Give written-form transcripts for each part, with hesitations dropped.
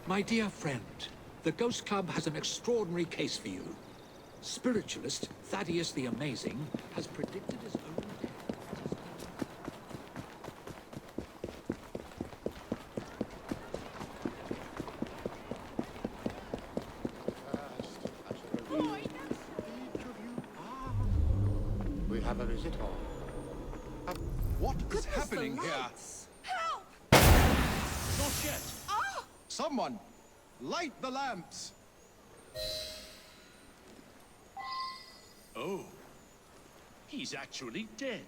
My dear friend, the Ghost Club has an extraordinary case for you. Spiritualist Thaddeus the Amazing has predicted his own death. We have a visitor. What is happening here? Help! Not yet! Ah! Someone, light the lamps! Oh, he's actually dead.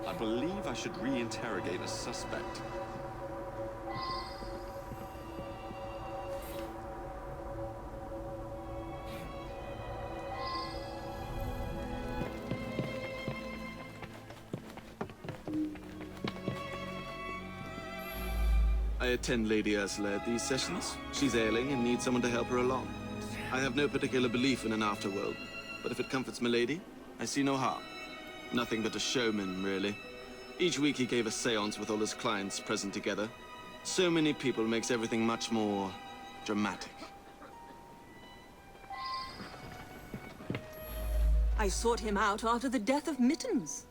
I believe I should re-interrogate a suspect. I attend Lady Ursula at these sessions. She's ailing and needs someone to help her along. I have no particular belief in an afterworld, but if it comforts Milady, I see no harm. Nothing but a showman, really. Each week he gave a séance with all his clients present together. So many people makes everything much more dramatic. I sought him out after the death of Mittens.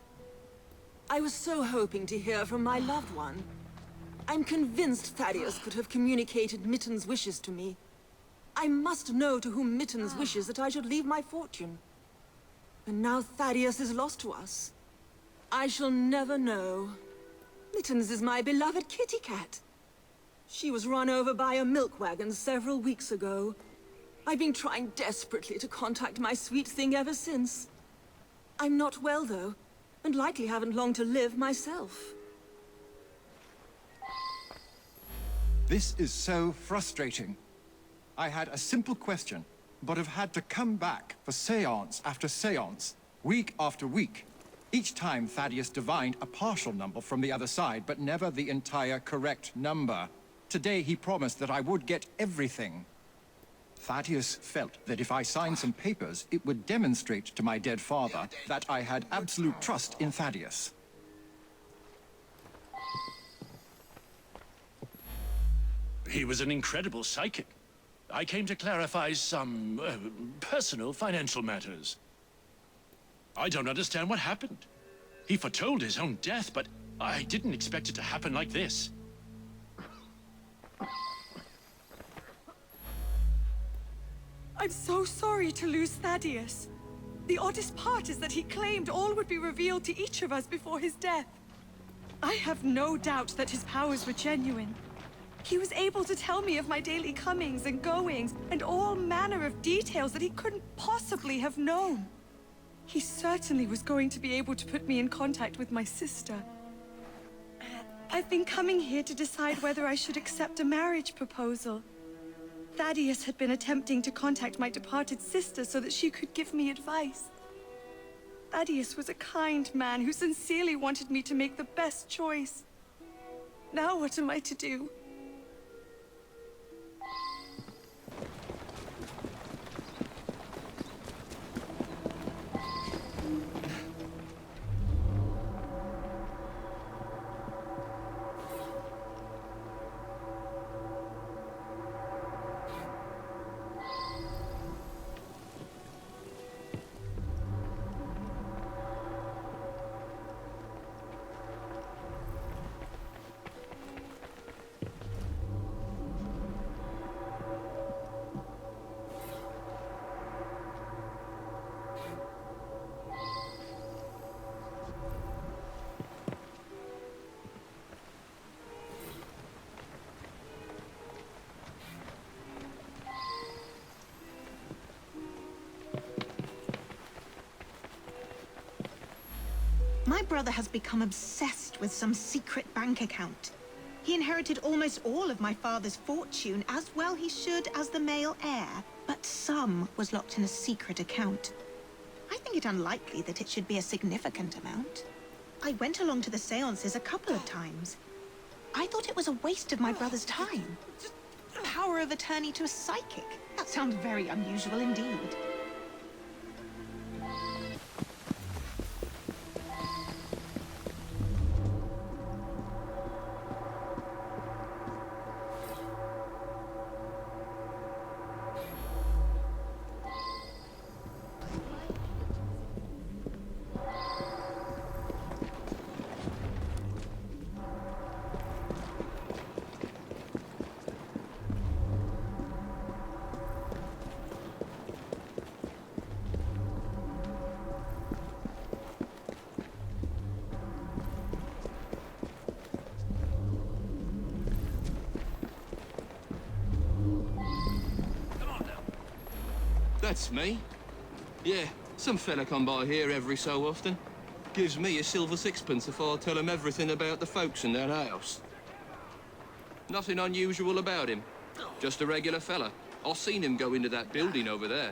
I was so hoping to hear from my loved one. I'm convinced Thaddeus could have communicated Mittens' wishes to me. I must know to whom Mittens wishes that I should leave my fortune. And now Thaddeus is lost to us. I shall never know. Mittens is my beloved kitty cat. She was run over by a milk wagon several weeks ago. I've been trying desperately to contact my sweet thing ever since. I'm not well, though, and likely haven't long to live myself. This is so frustrating. I had a simple question, but have had to come back for séance after séance, week after week. Each time Thaddeus divined a partial number from the other side, but never the entire correct number. Today he promised that I would get everything. Thaddeus felt that if I signed some papers, it would demonstrate to my dead father that I had absolute trust in Thaddeus. He was an incredible psychic. I came to clarify some personal financial matters. I don't understand what happened. He foretold his own death, but I didn't expect it to happen like this. I'm so sorry to lose Thaddeus. The oddest part is that he claimed all would be revealed to each of us before his death. I have no doubt that his powers were genuine. He was able to tell me of my daily comings and goings, and all manner of details that he couldn't possibly have known. He certainly was going to be able to put me in contact with my sister. I've been coming here to decide whether I should accept a marriage proposal. Thaddeus had been attempting to contact my departed sister so that she could give me advice. Thaddeus was a kind man who sincerely wanted me to make the best choice. Now what am I to do? My brother has become obsessed with some secret bank account. He inherited almost all of my father's fortune, as well he should as the male heir. But some was locked in a secret account. I think it unlikely that it should be a significant amount. I went along to the seances a couple of times. I thought it was a waste of my brother's time. Power of attorney to a psychic? That sounds very unusual indeed. That's me. Yeah, some fella come by here every so often. Gives me a silver sixpence if I tell him everything about the folks in that house. Nothing unusual about him. Just a regular fella. I've seen him go into that building over there.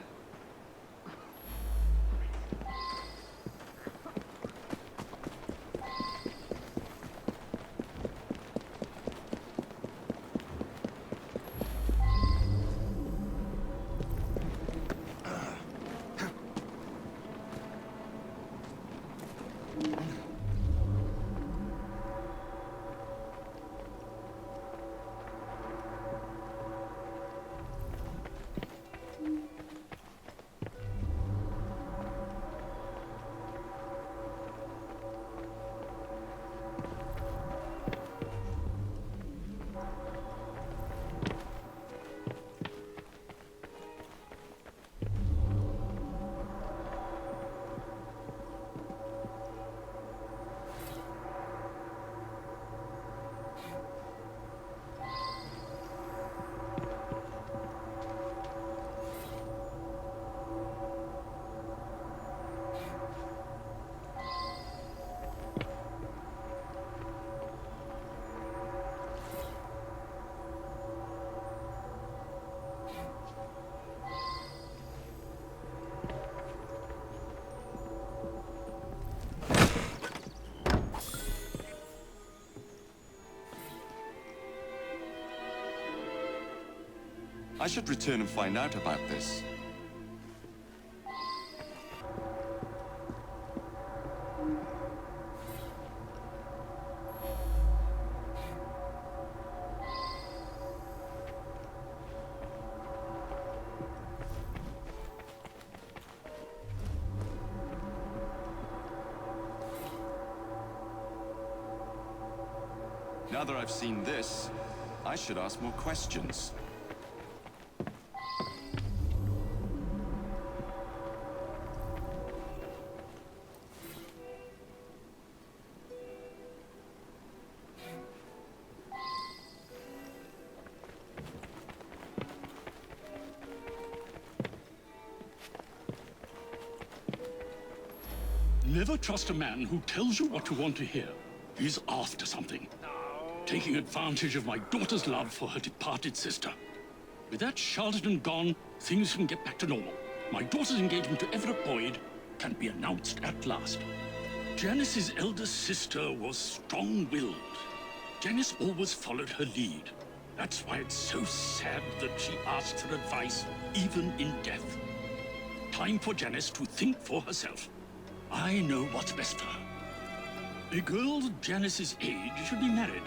I should return and find out about this. Now that I've seen this, I should ask more questions. Never trust a man who tells you what you want to hear. He's after something. Taking advantage of my daughter's love for her departed sister. With that charlatan gone, things can get back to normal. My daughter's engagement to Everett Boyd can be announced at last. Janice's elder sister was strong-willed. Janice always followed her lead. That's why it's so sad that she asks for advice, even in death. Time for Janice to think for herself. I know what's best for her. A girl Janice's age should be married.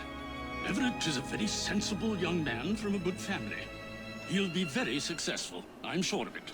Everett is a very sensible young man from a good family. He'll be very successful, I'm sure of it.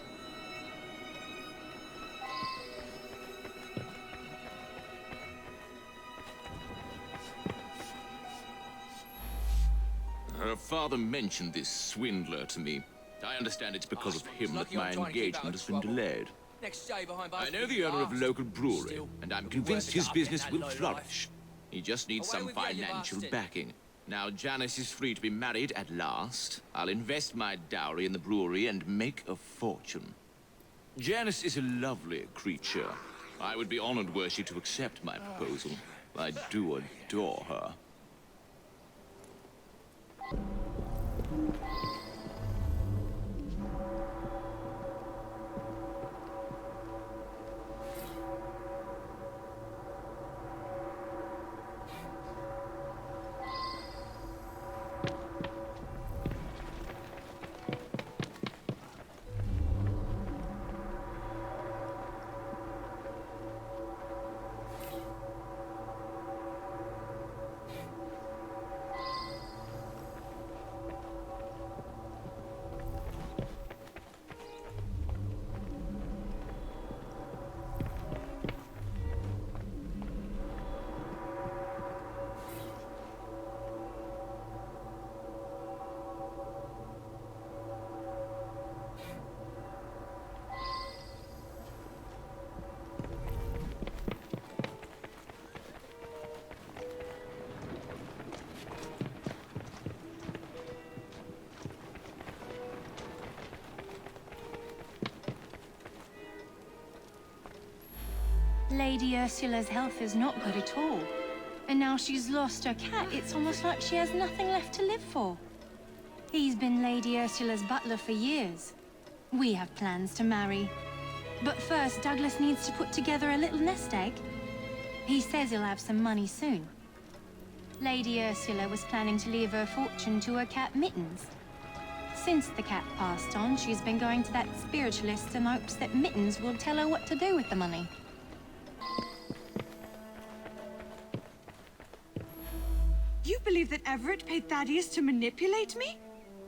Her father mentioned this swindler to me. I understand it's because of him that my engagement has been delayed. I know the owner of a local brewery, and I'm convinced his business will flourish. He just needs some financial backing. Now Janice is free to be married at last. I'll invest my dowry in the brewery and make a fortune. Janice is a lovely creature. I would be honored were she to accept my proposal. I do adore her. Lady Ursula's health is not good at all. And now she's lost her cat, it's almost like she has nothing left to live for. He's been Lady Ursula's butler for years. We have plans to marry. But first, Douglas needs to put together a little nest egg. He says he'll have some money soon. Lady Ursula was planning to leave her fortune to her cat Mittens. Since the cat passed on, she's been going to that spiritualist in hopes that Mittens will tell her what to do with the money. You believe that Everett paid Thaddeus to manipulate me?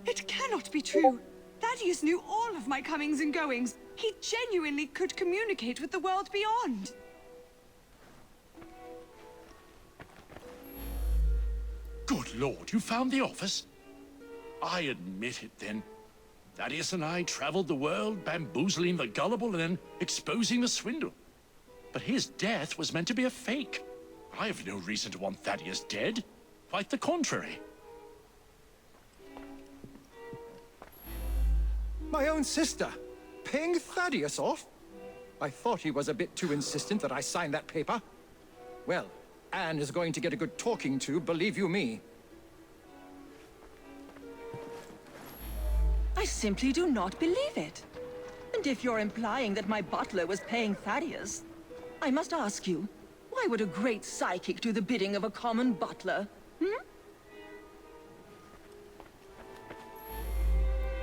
It cannot be true. Thaddeus knew all of my comings and goings. He genuinely could communicate with the world beyond. Good Lord, you found the office? I admit it, then. Thaddeus and I traveled the world, bamboozling the gullible and then exposing the swindle. But his death was meant to be a fake. I have no reason to want Thaddeus dead. Quite the contrary. My own sister, paying Thaddeus off? I thought he was a bit too insistent that I sign that paper. Well, Anne is going to get a good talking to, believe you me. I simply do not believe it. And if you're implying that my butler was paying Thaddeus, I must ask you, why would a great psychic do the bidding of a common butler?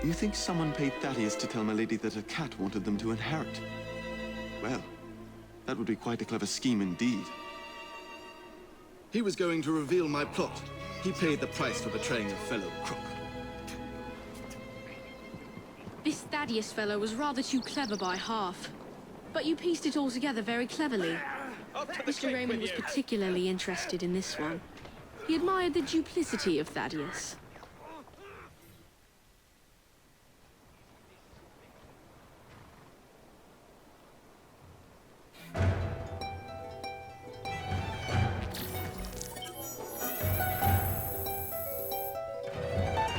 You think someone paid Thaddeus to tell my lady that a cat wanted them to inherit? Well, that would be quite a clever scheme indeed. He was going to reveal my plot. He paid the price for betraying a fellow crook. This Thaddeus fellow was rather too clever by half. But you pieced it all together very cleverly. Mr. Raymond was particularly interested in this one. He admired the duplicity of Thaddeus.